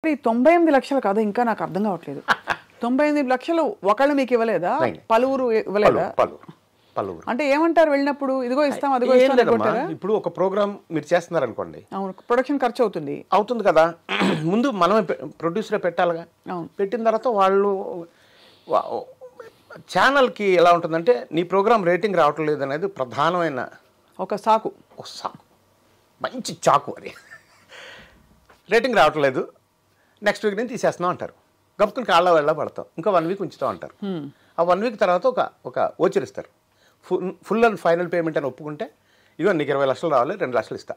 98 లక్షలు కాదు ఇంకా నాకు అర్థం కావట్లేదు. 98 లక్షలు ఒకళ్ళు మీకు ఇవ్వలేదా? పలువురు ఇవ్వలేదా? పలువురు అంటే ఏమంటారు వెళ్ళినప్పుడు? ఇదిగో ఇస్తాం అదిగో ఇస్తాం అనుకుంటారా? ఇప్పుడు ఒక ప్రోగ్రామ్ మీరు చేస్తున్నారు అనుకోండి, అవును, ప్రొడక్షన్ ఖర్చు అవుతుంది కదా. ముందు మనమే ప్రొడ్యూసర్ పెట్టాలిగా. పెట్టిన తర్వాత వాళ్ళు ఛానల్కి ఎలా ఉంటుందంటే నీ ప్రోగ్రామ్ రేటింగ్ రావటం లేదు అనేది ప్రధానమైన ఒక సాకు. మంచి చాకు అది. రేటింగ్ రావటం లేదు, నెక్స్ట్ వీక్ నేను తీసేస్తున్నాం అంటారు. గప్పుకుని కాళ్ళ వెళ్ళ పడతాం, ఇంకా 1 వీక్ ఉంచుతాం అంటారు. ఆ 1 వీక్ తర్వాత ఒక ఓచరిస్తారు. ఫుల్ అండ్ ఫైనల్ పేమెంట్ అని ఒప్పుకుంటే ఇదిగో నీకు 20 లక్షలు రావాలి, 2 లక్షలు ఇస్తా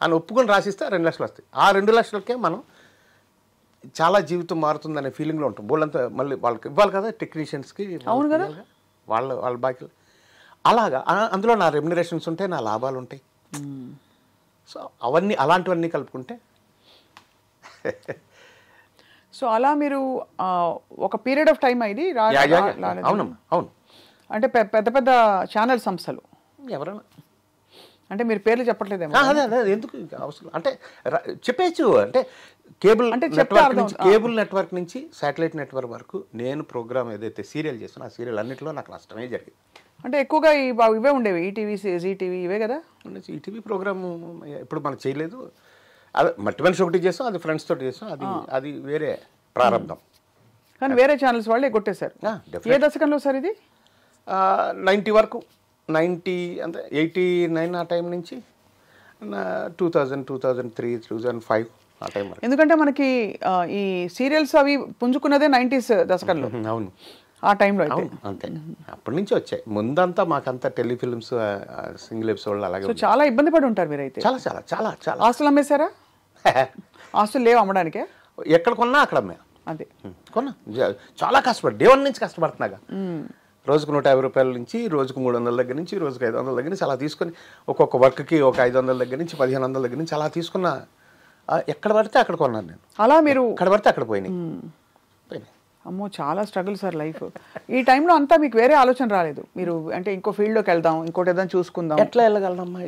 అని ఒప్పుకొని రాసిస్తే 2 లక్షలు వస్తాయి. ఆ 2 లక్షలకే మనం చాలా జీవితం మారుతుందనే ఫీలింగ్లో ఉంటాం. బోళ్ళంతా మళ్ళీ వాళ్ళకి ఇవ్వాలి కదా, టెక్నీషియన్స్కి. అవును కదా, వాళ్ళ బాకీలు అలాగా. అందులో నా రెమ్యునరేషన్స్ ఉంటాయి, నా లాభాలు ఉంటాయి. సో అవన్నీ అలాంటివన్నీ కలుపుకుంటే సో అలా మీరు ఒక పీరియడ్ ఆఫ్ టైం అయింది. అవునమ్మా, అవును. అంటే పెద్ద పెద్ద ఛానల్ సంస్థలు ఎవరైనా అంటే మీరు పేర్లు చెప్పట్లేదేమో. అదే ఎందుకు అవసరం అంటే చెప్పేచ్చు. అంటే కేబుల్ నెట్వర్క్ నుంచి శాటిలైట్ నెట్వర్క్ వరకు నేను ప్రోగ్రామ్ ఏదైతే సీరియల్ చేస్తానో ఆ సీరియల్ అన్నింటిలో నాకు నష్టమే జరిగింది. అంటే ఎక్కువగా ఇవే ఉండేవి, ఈటీవీ, జీటీవీ ఇవే కదా. ఈటీవీ ప్రోగ్రామ్ ఇప్పుడు మనకు చేయలేదు. అదే మట్టి మనిషి ఒకటి చేస్తాం, అది ఫ్రెండ్స్ తోటి చేస్తాం, అది వేరే ప్రారంభం. కానీ వేరే ఛానల్స్ వాళ్ళే కొట్టేశారు. ఏ దశకంలో సార్ ఇది? 90 వరకు, 90 అంటే 89 ఆ టైం నుంచి 2000, 2003, 2005 ఆ టైం వరకు. ఎందుకంటే మనకి ఈ సీరియల్స్ అవి పుంజుకున్నదే 90s దశకంలో. అవును, ఆ టైంలో అంతే. అప్పటి నుంచి వచ్చాయి. ముందంతా మాకంతా టెలిఫిల్మ్స్, సింగిల్ ఎపిసోడ్లు అలాగే. సో చాలా ఇబ్బంది పడి ఉంటారు మీరైతే. చాలా చాలా చాలా చాలా. ఆస్తులు అమ్మేశారా? ఆస్తులు లేవు అమ్మడానికే? ఎక్కడ కొన్నా అక్కడ అమ్మా. అదే కొన్నా. చాలా కష్టపడి డే 1 నుంచి కష్టపడుతున్నాగా. రోజుకు 150 రూపాయల నుంచి రోజుకు 300 దగ్గర నుంచి రోజుకు 500 దగ్గర నుంచి అలా తీసుకొని ఒక్కొక్క వర్క్కి ఒక 500 దగ్గర నుంచి 1500 దగ్గర నుంచి అలా తీసుకున్న. ఎక్కడ పడితే అక్కడ కొన్నాను నేను. అలా మీరు ఎక్కడ పడితే అక్కడ పోయినాయి. అమ్మో, చాలా స్ట్రగుల్ సార్ లైఫ్. ఈ టైంలో అంతా మీకు వేరే ఆలోచన రాలేదు? మీరు అంటే ఇంకో ఫీల్డ్లోకి వెళ్దాం, ఇంకోటి ఏదైనా చూసుకుందాం, ఎట్లా వెళ్ళగలనమ్మా?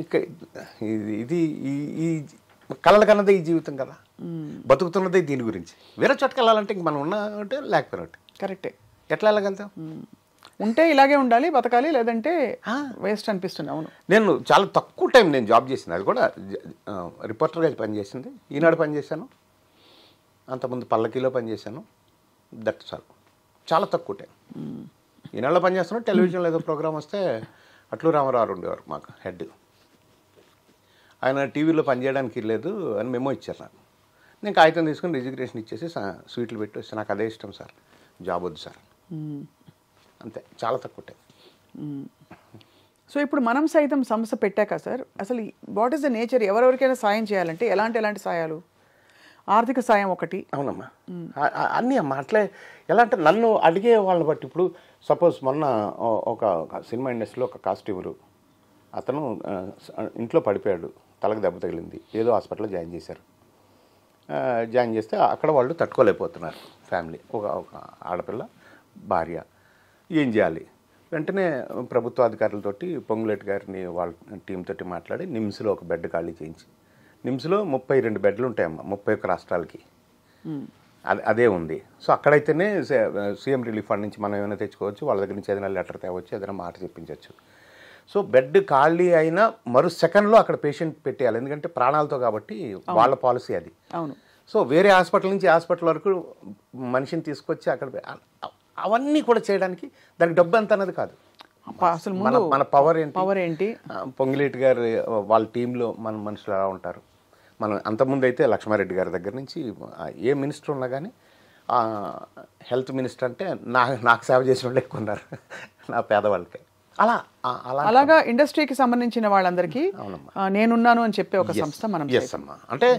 ఇది ఈ కలలు కన్నదే ఈ జీవితం కదా, బతుకుతున్నదే దీని గురించి. వేరే చోటుకి వెళ్ళాలంటే ఇంక మనం ఉన్నట్టే లేకపోయినట్టు. కరెక్టే. ఎట్లా వెళ్ళగలుగుతాం? ఉంటే ఇలాగే ఉండాలి, బతకాలి, లేదంటే వేస్ట్ అనిపిస్తుంది. అవును, నేను చాలా తక్కువ టైం నేను జాబ్ చేసింది. అది కూడా రిపోర్టర్గా పనిచేసింది. ఈనాడు పనిచేశాను, అంతకుముందు పల్లకీలో పనిచేశాను. దట్ చాలా తక్కువ టైం. ఈనాడులో పనిచేస్తున్నాను. టెలివిజన్లో ఏదో ప్రోగ్రామ్ వస్తే అట్లు రామారావు ఉండేవారు మాకు హెడ్. ఆయన టీవీలో పనిచేయడానికి లేదు అని మెమో ఇచ్చారు నాకు. నేను కాగితం తీసుకుని రిజిగ్నేషన్ ఇచ్చేసి స్వీట్లు పెట్టి వస్తే నాకు అదే ఇష్టం సార్, జాబ్ వద్దు సార్, అంతే. చాలా తక్కువ టైం. సో ఇప్పుడు మనం సైతం సంస్థ పెట్టాక సార్, అసలు వాట్ ఈస్ ద నేచర్? ఎవరెవరికైనా సాయం చేయాలంటే ఎలాంటి సాయాలు? ఆర్థిక సాయం ఒకటి. అవునమ్మా, అన్నీ అమ్మా. అట్లే ఎలా అంటే నన్ను అడిగే వాళ్ళని బట్టి. ఇప్పుడు సపోజ్ మొన్న ఒక సినిమా ఇండస్ట్రీలో ఒక కాస్ట్యూమరు అతను ఇంట్లో పడిపోయాడు, తలకు దెబ్బ తగిలింది, ఏదో హాస్పిటల్లో జాయిన్ చేశారు. జాయిన్ చేస్తే అక్కడ వాళ్ళు తట్టుకోలేకపోతున్నారు. ఫ్యామిలీ, ఒక ఆడపిల్ల, భార్య, ఏం చేయాలి? వెంటనే ప్రభుత్వ అధికారులతోటి పొంగులేటి గారిని వాళ్ళ టీంతో మాట్లాడి నిమ్స్లో ఒక బెడ్ ఖాళీ చేయించి, నిమ్స్లో 32 బెడ్లు ఉంటాయమ్మా 31 రాష్ట్రాలకి. అదే ఉంది. సో అక్కడైతేనే సీఎం రిలీఫ్ ఫండ్ నుంచి మనం ఏమైనా తెచ్చుకోవచ్చు, వాళ్ళ దగ్గర నుంచి ఏదైనా లెటర్ తేవచ్చు, ఏదైనా మాట చెప్పించవచ్చు. సో బెడ్ ఖాళీ అయినా మరో సెకండ్లో అక్కడ పేషెంట్ పెట్టేయాలి, ఎందుకంటే ప్రాణాలతో కాబట్టి వాళ్ళ పాలసీ అది. అవును. సో వేరే హాస్పిటల్ నుంచి హాస్పిటల్ వరకు మనిషిని తీసుకొచ్చి అక్కడ అవన్నీ కూడా చేయడానికి దానికి డబ్బు ఎంత అన్నది కాదు. అసలు మన పవర్ ఏంటి? పొంగిలేటి గారు వాళ్ళ టీంలో మన మనుషులు ఎలా ఉంటారు. మనం అంతకుముందు అయితే లక్ష్మారెడ్డి గారి దగ్గర నుంచి ఏ మినిస్టర్ ఉన్నా కానీ హెల్త్ మినిస్టర్ అంటే నాకు సేవ చేసిన వాళ్ళు ఎక్కువ ఉన్నారు, నా పేదవాళ్ళకి. అలాగా ఇండస్ట్రీకి సంబంధించిన వాళ్ళందరికీ నేనున్నాను అని చెప్పే ఒక సంస్థ మనం. ఎస్ అమ్మా. అంటే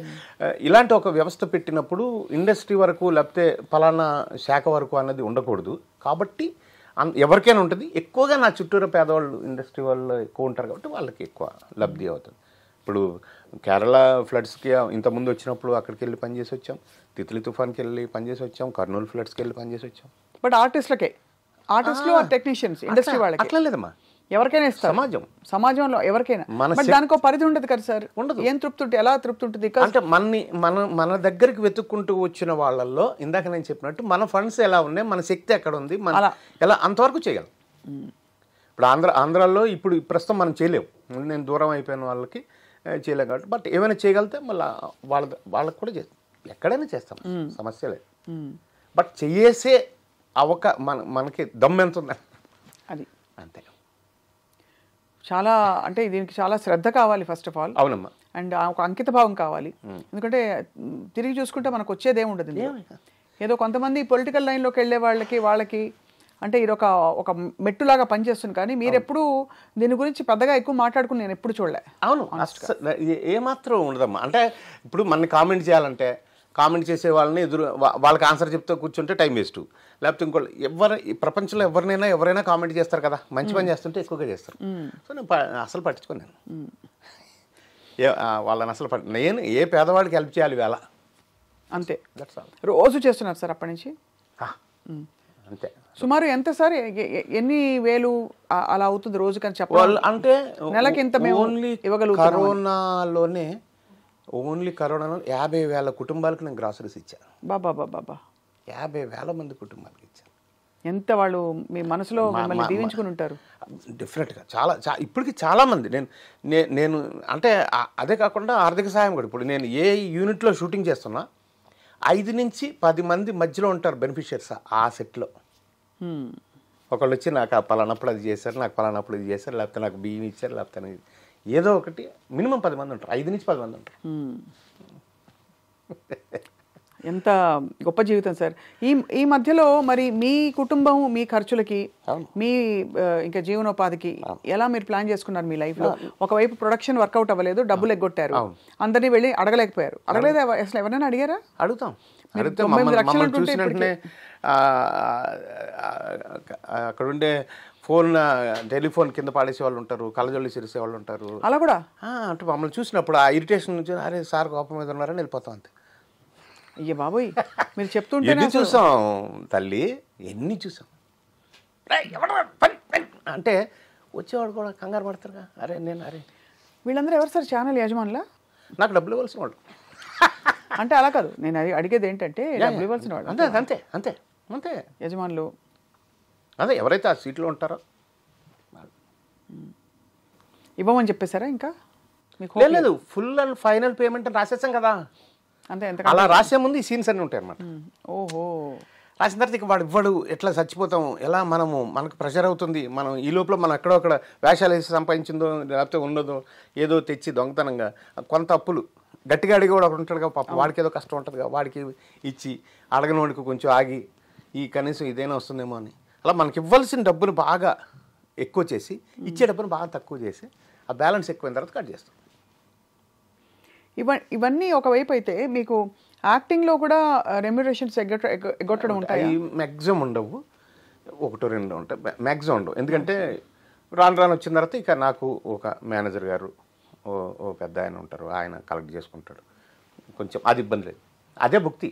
ఇలాంటి ఒక వ్యవస్థ పెట్టినప్పుడు ఇండస్ట్రీ వరకు లేకపోతే ఫలానా శాఖ వరకు అన్నది ఉండకూడదు. కాబట్టి ఎవరికైనా ఉంటుంది. ఎక్కువగా నా చుట్టూరా పేదవాళ్ళు ఇండస్ట్రీ వాళ్ళు ఎక్కువ ఉంటారు కాబట్టి వాళ్ళకి ఎక్కువ లబ్ధి అవుతుంది. ఇప్పుడు కేరళ ఫ్లడ్స్కి ఇంతకుముందు వచ్చినప్పుడు అక్కడికి వెళ్ళి పనిచేసి వచ్చాం, తిత్లీ తుఫాన్కి వెళ్ళి పనిచేసి వచ్చాం, కర్నూలు ఫ్లడ్స్కి వెళ్ళి పనిచేసి వచ్చాం. బట్ ఆర్టిస్టులు టెక్నీషియన్స్ ఇండస్ట్రీ వాళ్ళకి అట్లా లేదమ్మా. ఎవరికైనా ఇస్తారు, సమాజంలో ఎవరికైనా. బట్ దానికో పరిధి ఉండదు కదా సార్. ఉండదు. ఏం తృప్తి ఉంటే ఎలా తృప్తి ఉంటుంది? అంటే మన దగ్గరికి వెతుక్కుంటూ వచ్చిన వాళ్ళల్లో ఇందాక నేను చెప్పినట్టు మన ఫండ్స్ ఎలా ఉన్నాయి, మన శక్తి ఎక్కడ ఉంది, మన ఎలా అంతవరకు చేయగలం. ఇప్పుడు ఆంధ్రాలో ఇప్పుడు ప్రస్తుతం మనం చేయలేము, నేను దూరం అయిపోయిన వాళ్ళకి చేయలేం కాబట్టి. బట్ ఏమైనా చేయగలిగితే మళ్ళీ వాళ్ళకి కూడా చేస్తాం, ఎక్కడైనా చేస్తాం, సమస్య లేదు. బట్ చేసే మనకి దమ్ము ఎంత ఉందని అది అంతే. చాలా అంటే దీనికి చాలా శ్రద్ధ కావాలి ఫస్ట్ ఆఫ్ ఆల్. అవునమ్మా. అండ్ ఒక అంకిత భావం కావాలి. ఎందుకంటే తిరిగి చూసుకుంటే మనకు వచ్చేది ఏముండదు. ఏదో కొంతమంది పొలిటికల్ లైన్లోకి వెళ్ళే వాళ్ళకి అంటే ఇది ఒక మెట్టులాగా పనిచేస్తుంది. కానీ మీరు ఎప్పుడు దీని గురించి పెద్దగా ఎక్కువ మాట్లాడుకుని నేను ఎప్పుడు చూడలే. అవును, ఏమాత్రం ఉండదమ్మా. అంటే ఇప్పుడు మనని కామెంట్ చేయాలంటే కామెంట్ చేసే వాళ్ళని వాళ్ళకి ఆన్సర్ చెప్తూ కూర్చుంటే టైం వేస్ట్. లేకపోతే ఇంకోళ్ళు ప్రపంచంలో ఎవరైనా కామెంట్ చేస్తారు కదా, మంచి పని చేస్తుంటే ఎక్కువగా చేస్తారు. సో నేను అసలు పట్టించుకోను. వాళ్ళని అసలు నేను ఏ పేదవాడికి హెల్ప్ చేయాలి వేళ అంతే. రోజు చేస్తున్నారు సార్ అప్పటి నుంచి? అంతే. సుమారు ఎంత సార్, ఎన్ని వేలు అలా అవుతుంది రోజు కానీ చెప్పాలి అంటే? నెలకి ఇంత ఇవ్వగలుగుతాం. కరోనాలో 50,000 కుటుంబాలకు నేను గ్రాసరీస్ ఇచ్చాను. బాబా 50,000 మంది కుటుంబాలకు ఇచ్చాను. ఎంత వాళ్ళు మీ మనసులో మిమ్మల్ని దీవించుకుని ఉంటారు. డెఫినెట్గా చాలా ఇప్పటికి చాలామంది నేను అంటే అదే కాకుండా ఆర్థిక సహాయం కూడా. ఇప్పుడు నేను ఏ యూనిట్లో షూటింగ్ చేస్తున్నా 5 నుంచి 10 మంది మధ్యలో ఉంటారు బెనిఫిషియర్స్ ఆ సెట్లో. ఒకళ్ళు వచ్చి నాకు పలానప్పుడు అది చేశారు, నాకు పలానప్పుడు ఇది చేశారు, లేకపోతే నాకు బియ్యం ఇచ్చారు, లేకపోతే ఏదో ఒకటి. మినిమం 10 మంది ఉంటారు, 5 నుంచి 10 మంది ఉంటారు. ఎంత గొప్ప జీవితం సార్. ఈ మధ్యలో మరి మీ కుటుంబం మీ ఖర్చులకి, మీ ఇంకా జీవనోపాధికి ఎలా మీరు ప్లాన్ చేసుకున్నారు మీ లైఫ్లో? ఒకవైపు ప్రొడక్షన్ వర్కౌట్ అవ్వలేదు, డబ్బులు ఎగ్గొట్టారు, అందరినీ వెళ్ళి అడగలేకపోయారు. అడగలేదు అసలు? ఎవరైనా అడిగారా? అడుగుతాం. చూసినట్టునే అక్కడుండే టెలిఫోన్ కింద పాడేసే వాళ్ళు ఉంటారు, కళ్ళజొల్లి చేసే వాళ్ళు ఉంటారు. అలా కూడా అంటే మమ్మల్ని చూసినప్పుడు ఆ ఇరిటేషన్ నుంచి అరే సార్ కోపం మీద ఉన్నారని వెళ్ళిపోతాం అంతే. అయ్యే బాబోయ్, మీరు చెప్తుంటే ఎన్ని చూసాం తల్లి, ఎన్ని చూసాం. అంటే వచ్చేవాడు కూడా కంగారు పడతారుగా. అరే వీళ్ళందరూ ఎవరు సార్? ఛానల్ యజమానులా? నాకు డబ్బులు ఇవ్వాల్సిన వాళ్ళు. అంటే అలా కాదు, నేను అడిగేది ఏంటంటే డబ్బులు ఇవ్వాల్సిన వాళ్ళు. అంతే అంతే అంతే అంతే యజమానులు అదే ఎవరైతే ఆ సీట్లో ఉంటారో ఇవ్వమని చెప్పేశారా? ఇంకా లేదు, ఫుల్ అండ్ ఫైనల్ పేమెంట్ రాసేసాం కదా. అంతే. అలా రాసే ముందు ఈ సీన్స్ అన్నీ ఉంటాయి అన్నమాట. ఓహో. రాసిన తర్వాత ఇక వాడు ఇవ్వడు, ఎట్లా చచ్చిపోతాం, ఎలా మనకు ప్రెషర్ అవుతుంది. మనం ఈ లోపల మనం ఎక్కడో అక్కడ వేషాలు వేసి సంపాదించిందో లేకపోతే ఉన్నదో ఏదో తెచ్చి దొంగతనంగా కొంత అప్పులు గట్టిగా అడిగి కూడా ఒకడు ఉంటాడు కదా పాపం, వాడికి ఏదో కష్టం ఉంటుంది కదా, వాడికి ఇచ్చి అడగని వాడికి కొంచెం ఆగి ఈ కనీసం ఇదైనా వస్తుందేమో అని అలా మనకి ఇవ్వాల్సిన డబ్బును బాగా ఎక్కువ చేసి ఇచ్చే డబ్బును బాగా తక్కువ చేసి ఆ బ్యాలెన్స్ ఎక్కువైన తర్వాత కట్ చేస్తాం. ఇవన్నీ ఒకవైపు అయితే మీకు యాక్టింగ్లో కూడా రెమ్యునరేషన్స్ ఎగ్గొట్టడం ఉంటాయి? మ్యాక్సిమం ఉండవు, 1-2 ఉంటాయి, మ్యాక్సిమం ఉండవు. ఎందుకంటే రాను వచ్చిన తర్వాత ఇక నాకు ఒక మేనేజర్ గారు ఓ పెద్ద ఆయన ఉంటారు, ఆయన కలెక్ట్ చేసుకుంటాడు కొంచెం. అది ఇబ్బంది లేదు, అదే భుక్తి.